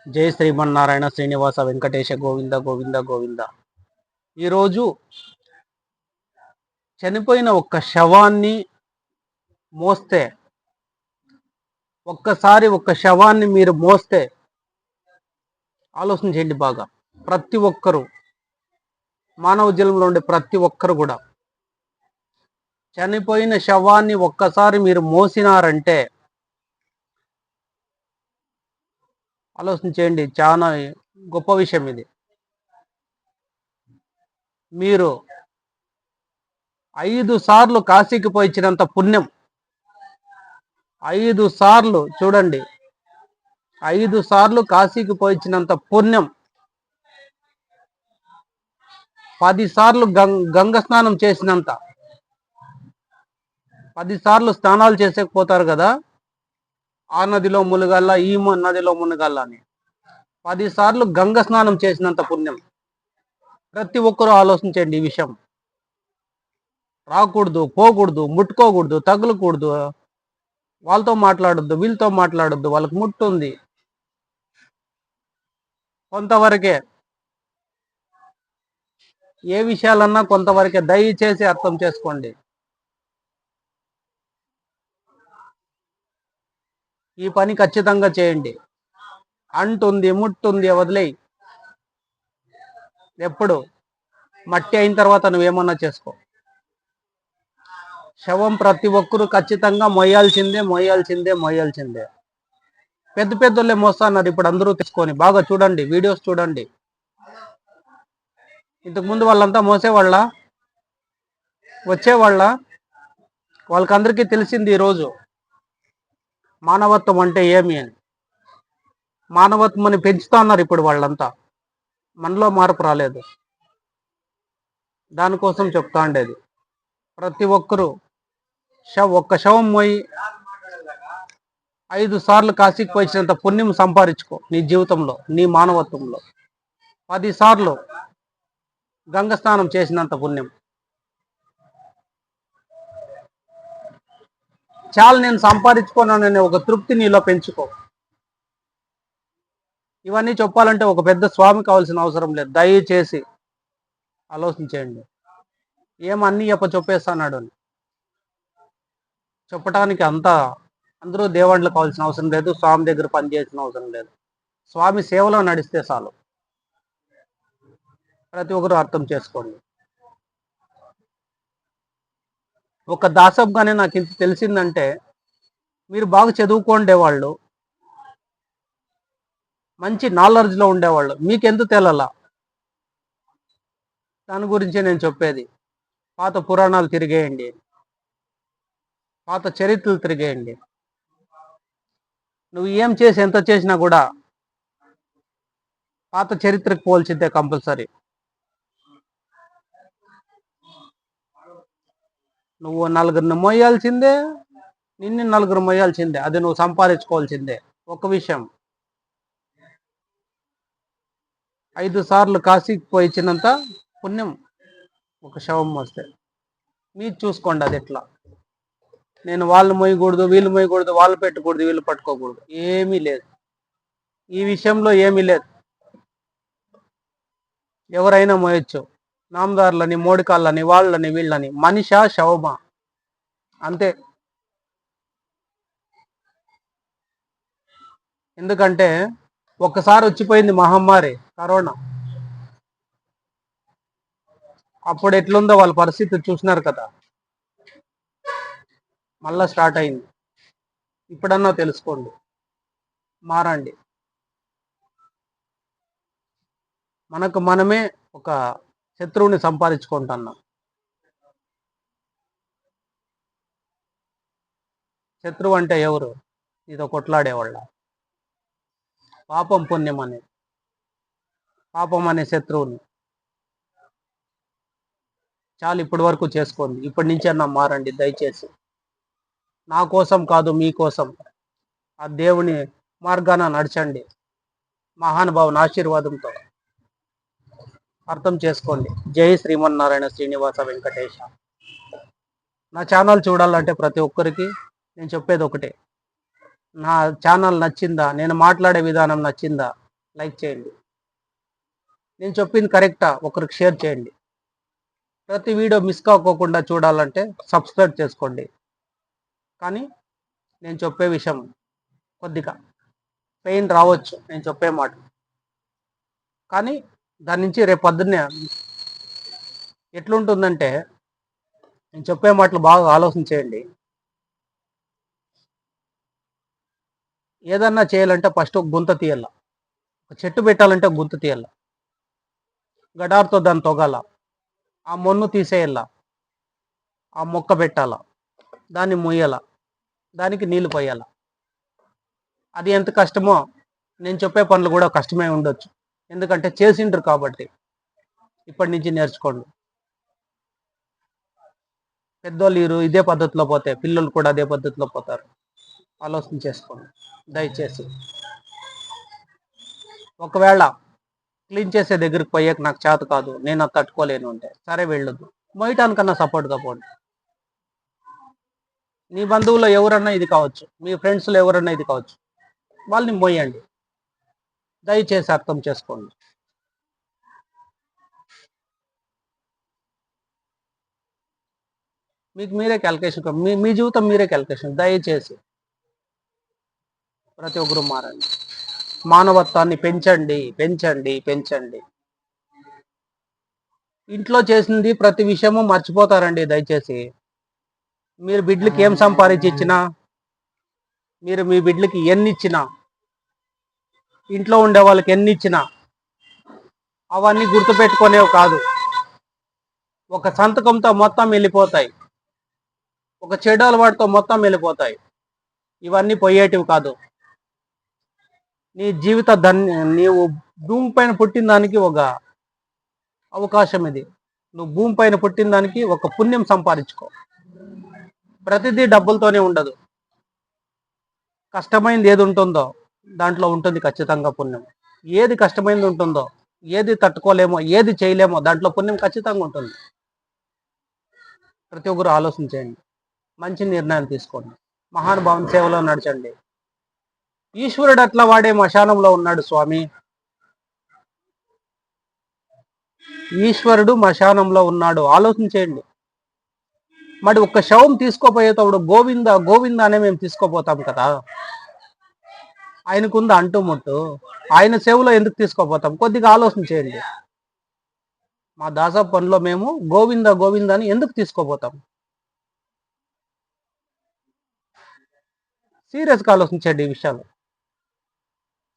జై శ్రీమన్నారాయణ శ్రీనివాస వెంకటేశ గోవింద గోవింద గోవింద. ఈరోజు చనిపోయిన ఒక్క శవాన్ని మోస్తే, ఒక్క శవాన్ని మీరు మోస్తే ఆలోచన చేయండి బాగా. ప్రతి ఒక్కరూ, మానవ జన్మలో ఉండే ప్రతి ఒక్కరు కూడా చనిపోయిన శవాన్ని ఒక్కసారి మీరు మోసినారంటే ఆలోచన చేయండి, చాలా గొప్ప విషయం ఇది. మీరు 5 సార్లు కాశీకి పోయించినంత పుణ్యం, 5 సార్లు చూడండి, 5 సార్లు కాశీకి పోయించినంత పుణ్యం 10 సార్లు గంగ స్నానం చేసినంత, 10 సార్లు స్నానాలు చేసేకపోతారు కదా, ఆ నదిలో మునగల్లా ఈ నదిలో మునగల్లా అని 10 సార్లు గంగ స్నానం చేసినంత పుణ్యం. ప్రతి ఒక్కరూ ఆలోచించండి ఈ విషయం. రాకూడదు, పోకూడదు, ముట్టుకోకూడదు, తగులకూడదు, వాళ్ళతో మాట్లాడొద్దు, వీళ్ళతో మాట్లాడొద్దు, వాళ్ళకి ముట్టుంది కొంతవరకే. ఏ విషయాలన్నా కొంతవరకే, దయచేసి అర్థం చేసుకోండి. ఈ పని ఖచ్చితంగా చేయండి. అంటుంది, ముట్టుంది, వదిలేయి. ఎప్పుడు మట్టి అయిన తర్వాత నువ్వేమన్నా చేసుకో. శవం ప్రతి ఒక్కరూ ఖచ్చితంగా మొయ్యాల్సిందే, మొయ్యాల్సిందే, మొయ్యాల్సిందే. పెద్ద పెద్దోళ్ళే మోస్తున్నారు ఇప్పుడు, అందరూ తీసుకొని. బాగా చూడండి, వీడియోస్ చూడండి. ఇంతకుముందు వాళ్ళంతా మోసేవాళ్ళ, వచ్చేవాళ్ళ? వాళ్ళకందరికీ తెలిసింది ఈరోజు మానవత్వం అంటే ఏమి అని. మానవత్వం అని పెంచుతా ఉన్నారు ఇప్పుడు వాళ్ళంతా. మనలో మార్పు రాలేదు. దానికోసం చెప్తా ఉండేది, ప్రతి ఒక్కరూ ఒక్క శవం మోయి 5 సార్లు కాశీకి పోయినంత పుణ్యం సంపాదించుకో నీ జీవితంలో, నీ మానవత్వంలో. 10 సార్లు గంగ స్నానం చేసినంత పుణ్యం. చాలా నేను సంపాదించుకున్నాననే ఒక తృప్తి నీలో పెంచుకో. ఇవన్నీ చెప్పాలంటే ఒక పెద్ద స్వామి కావాల్సిన అవసరం లేదు. దయచేసి ఆలోచించేయండి. ఏమన్నీ చెప్పేస్తున్నాడు అని చెప్పటానికి అందరూ దేవాళ్ళు కావాల్సిన అవసరం లేదు, స్వామి దగ్గర పనిచేయాల్సిన అవసరం లేదు. స్వామి సేవలో నడిస్తే చాలు. ప్రతి ఒక్కరు అర్థం చేసుకోండి. ఒక దాసబ్గానే నాకు ఇంత తెలిసిందంటే, మీరు బాగా చదువుకోండే వాళ్ళు, మంచి నాలెడ్జ్లో ఉండేవాళ్ళు, మీకెందుకు తెలలా? దాని గురించే నేను చెప్పేది. పాత పురాణాలు తిరిగేయండి, పాత చరిత్రలు తిరిగేయండి. నువ్వు ఏం చేసి ఎంత చేసినా కూడా పాత చరిత్రకు పోల్చిద్దే కంపల్సరీ. నువ్వు నలుగురిని మోయాల్సిందే, నిన్ను నలుగురు మోయాల్సిందే. అది నువ్వు సంపాదించుకోవాల్సిందే. ఒక విషయం, 5 సార్లు కాశీకి పోయించినంత పుణ్యం ఒక శవం వస్తే. మీరు చూసుకోండి అది ఎట్లా. నేను వాళ్ళు మోయకూడదు, వీళ్ళు మోయకూడదు, వాళ్ళు పెట్టకూడదు, వీళ్ళు పట్టుకోకూడదు, ఏమీ లేదు. ఈ విషయంలో ఏమీ లేదు. ఎవరైనా మోయొచ్చు, నామదారులని, మోడికాళ్ళని, వాళ్ళని, వీళ్ళని. మనిషా శవమా, అంతే. ఎందుకంటే ఒక్కసారి వచ్చిపోయింది మహమ్మారి కరోనా. అప్పుడు ఎట్లుందో వాళ్ళ పరిస్థితి చూసినారు కదా. మళ్ళా స్టార్ట్ అయింది. ఇప్పుడన్నా తెలుసుకోండి, మారండి. మనకు మనమే ఒక శత్రువుని సంపాదించుకుంటున్నాం. శత్రువు అంటే ఎవరు? ఇదో కొట్లాడేవాళ్ళ. పాపం పుణ్యం అనేది, పాపం అనే శత్రువుని చాలు ఇప్పటి వరకు చేసుకోండి. ఇప్పటి నుంచన్నా మారండి దయచేసి. నా కోసం కాదు, మీకోసం. ఆ దేవుని మార్గాన నడచండి, మహానుభావుని ఆశీర్వాదంతో. అర్థం చేసుకోండి. జై శ్రీమన్నారాయణ శ్రీనివాస వెంకటేశ. నా ఛానల్ చూడాలంటే ప్రతి ఒక్కరికి నేను చెప్పేది ఒకటే, నా ఛానల్ నచ్చిందా, నేను మాట్లాడే విధానం నచ్చిందా, లైక్ చేయండి. నేను చెప్పింది కరెక్టా ఒకరికి షేర్ చేయండి. ప్రతి వీడియో మిస్ కాకోకుండా చూడాలంటే సబ్స్క్రైబ్ చేసుకోండి. కానీ నేను చెప్పే విషయం కొద్దిగా పెయిన్ రావచ్చు నేను చెప్పే మాట, కానీ దాని నుంచి రేపు పొద్దున్నే ఎట్లుంటుందంటే నేను చెప్పే మాటలు బాగా ఆలోచన చేయండి. ఏదన్నా చేయాలంటే ఫస్ట్ ఒక గుంత తీయాల, ఒక చెట్టు పెట్టాలంటే ఒక గుంత తీయాల, గడార్తో దాన్ని తొగాల, ఆ మొన్ను తీసేయాల, ఆ మొక్క పెట్టాల, దాన్ని మొయ్యాల, దానికి నీళ్లు పోయాల. అది ఎంత కష్టమో నేను చెప్పే పనులు కూడా కష్టమే ఉండొచ్చు, ఎందుకంటే చేసిండ్రు కాబట్టి. ఇప్పటి నుంచి నేర్చుకోండి. పెద్దోళ్ళు ఇదే పద్ధతిలో పోతే పిల్లలు కూడా అదే పద్ధతిలో పోతారు. ఆలోచన చేసుకోండి దయచేసి. ఒకవేళ క్లీన్ చేసే దగ్గరికి పోయాక నాకు చేత కాదు, నేను అది తట్టుకోలేను అంటే సరే వెళ్ళొద్దు, మోయటానికన్నా సపోర్ట్గా పోండి. మీ బంధువుల్లో ఎవరన్నా ఇది కావచ్చు, మీ ఫ్రెండ్స్లో ఎవరన్నా ఇది కావచ్చు, వాళ్ళని మోయండి. దయచేసి అర్థం చేసుకోండి. మీకు మీరే క్యాల్కులేషన్, మీ జీవితం మీరే క్యాల్కులేషన్. దయచేసి ప్రతి ఒక్కరు మారండి. మానవత్వాన్ని పెంచండి, పెంచండి, పెంచండి. ఇంట్లో చేసింది ప్రతి విషయము మర్చిపోతారండి. దయచేసి మీరు బిడ్డలకి ఏం సంపాదించి ఇచ్చినా, మీరు మీ బిడ్డలకి ఎన్ని ఇచ్చినా, ఇంట్లో ఉండే వాళ్ళకి ఎన్ని ఇచ్చినా అవన్నీ గుర్తుపెట్టుకునేవి కాదు. ఒక సంతకంతో మొత్తం వెళ్ళిపోతాయి, ఒక చెడు అలవాటుతో మొత్తం వెళ్ళిపోతాయి. ఇవన్నీ పోయేటివి కాదు. నీ జీవిత నీవు భూమి పైన పుట్టిన దానికి ఒక అవకాశం ఇది. నువ్వు భూమి పైన పుట్టిన దానికి ఒక పుణ్యం సంపాదించుకో. ప్రతిదీ డబ్బులతోనే ఉండదు. కష్టమైంది ఏది ఉంటుందో దాంట్లో ఉంటుంది ఖచ్చితంగా పుణ్యం. ఏది కష్టమైంది ఉంటుందో, ఏది తట్టుకోలేమో, ఏది చేయలేమో దాంట్లో పుణ్యం ఖచ్చితంగా ఉంటుంది. ప్రతి ఒక్కరు ఆలోచించండి, మంచి నిర్ణయాలు తీసుకోండి, మహానుభావుని సేవలో నడచండి. ఈశ్వరుడు అట్లా వాడే మశానంలో ఉన్నాడు స్వామి. ఈశ్వరుడు మశానంలో ఉన్నాడు. ఆలోచించేయండి. మరి ఒక్క శవం తీసుకోపోయేటప్పుడు గోవింద గోవింద అనే మేము తీసుకోపోతాం కదా. ఆయనకుంద అంటుముట్టు, ఆయన సేవలో ఎందుకు తీసుకోపోతాం? కొద్దిగా ఆలోచన చేయండి. మా దాసప్ పనిలో మేము గోవింద గోవింద అని ఎందుకు తీసుకోపోతాం? సీరియస్గా ఆలోచించండి ఈ విషయాలు.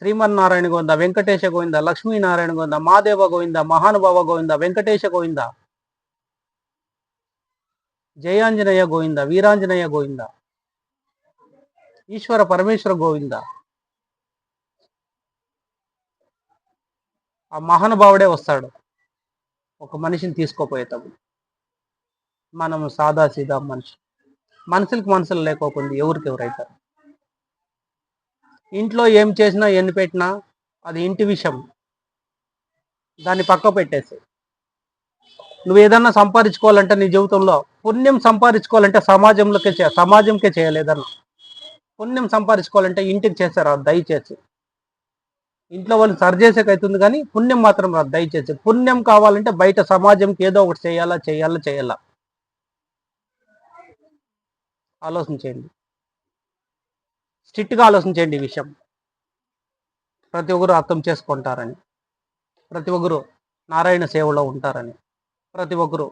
శ్రీమన్నారాయణ గోవింద, వెంకటేశ గోవింద, లక్ష్మీనారాయణ గోవింద, మాదేవ గోవింద, మహానుభావ గోవింద, వెంకటేశ గోవింద, జయాంజనేయ గోవింద, వీరాంజనేయ గోవింద, ఈశ్వర పరమేశ్వర గోవింద. ఆ మహానుభావుడే వస్తాడు ఒక మనిషిని తీసుకోపోయేటప్పుడు. మనం సాదా సీదా మనుషులకు మనసులు లేకోకుండా ఎవరికి ఎవరైతారు? ఇంట్లో ఏం చేసినా ఎన్ని పెట్టినా అది ఇంటి విషయం, దాన్ని పక్క పెట్టేసి నువ్వు ఏదన్నా సంపాదించుకోవాలంటే నీ జీవితంలో పుణ్యం సంపాదించుకోవాలంటే సమాజంకే చేయలేదన్నా. పుణ్యం సంపాదించుకోవాలంటే ఇంటికి చేశారా? దయచేసి ఇంట్లో వాళ్ళని సరి చేసేకైతుంది, కానీ పుణ్యం మాత్రం రాదు. దయచేసి పుణ్యం కావాలంటే బయట సమాజంకి ఏదో ఒకటి చేయాలా. ఆలోచించండి, స్ట్రిక్ట్గా ఆలోచించండి ఈ విషయం. ప్రతి ఒక్కరు అర్థం చేసుకుంటారని, ప్రతి ఒక్కరు నారాయణ సేవలో ఉంటారని, ప్రతి ఒక్కరు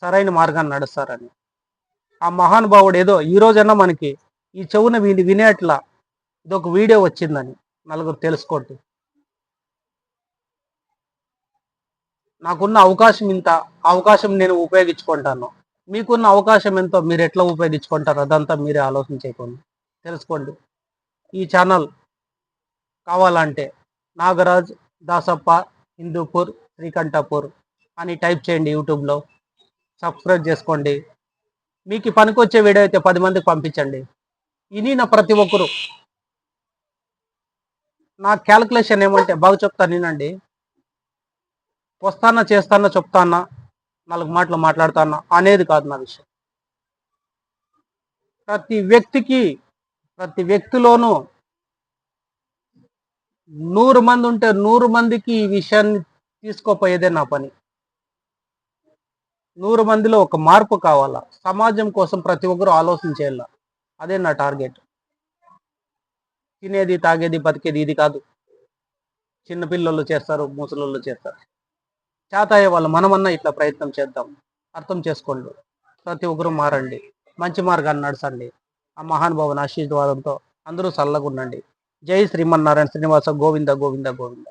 సరైన మార్గాన్ని నడుస్తారని. ఆ మహానుభావుడు ఏదో ఈ రోజన్నా మనకి ఈ చెవున వినేట్లా ఇదొక వీడియో వచ్చిందని నలుగురు తెలుసుకోండి. నాకున్న అవకాశం ఇంత, అవకాశం నేను ఉపయోగించుకుంటాను. మీకున్న అవకాశం ఎంతో మీరు ఎట్లా ఉపయోగించుకుంటారు అదంతా మీరే ఆలోచన చేయకండి, తెలుసుకోండి. ఈ ఛానల్ కావాలంటే నాగరాజ్ దాసప్ప హిందూపూర్ శ్రీకంఠపూర్ అని టైప్ చేయండి యూట్యూబ్లో. సబ్స్క్రైబ్ చేసుకోండి. మీకు పనికొచ్చే వీడియో అయితే 10 మందికి పంపించండి. నా ప్రతి ఒక్కరు నా క్యాలిక్యులేషన్ ఏమంటే బాగా చెప్తాను వినండి. వస్తానా, చేస్తానా, చెప్తానా, 4 మాటలు మాట్లాడతానా అనేది కాదు నా విషయం. ప్రతి వ్యక్తిలోనూ 100 మంది ఉంటే 100 మందికి ఈ విషయాన్ని తీసుకోపోయేదే నా పని. 100 మందిలో ఒక మార్పు కావాలా. సమాజం కోసం ప్రతి ఒక్కరు ఆలోచించేయాల. అదే నా టార్గెట్. తినేది, తాగేది, బతికేది ఇది కాదు. చిన్న పిల్లోళ్ళు చేస్తారు, ముసలోళ్ళు చేస్తారు. చేతయ్యే వాళ్ళు మనమన్నా ఇట్లా ప్రయత్నం చేద్దాం. అర్థం చేసుకోండి. ప్రతి ఒక్కరు మారండి. మంచి మార్గాన్ని నడచండి. ఆ మహానుభావుని ఆశీర్వాదంతో అందరూ సల్లగుండండి. జై శ్రీమన్నారాయణ శ్రీనివాస గోవింద గోవింద గోవింద.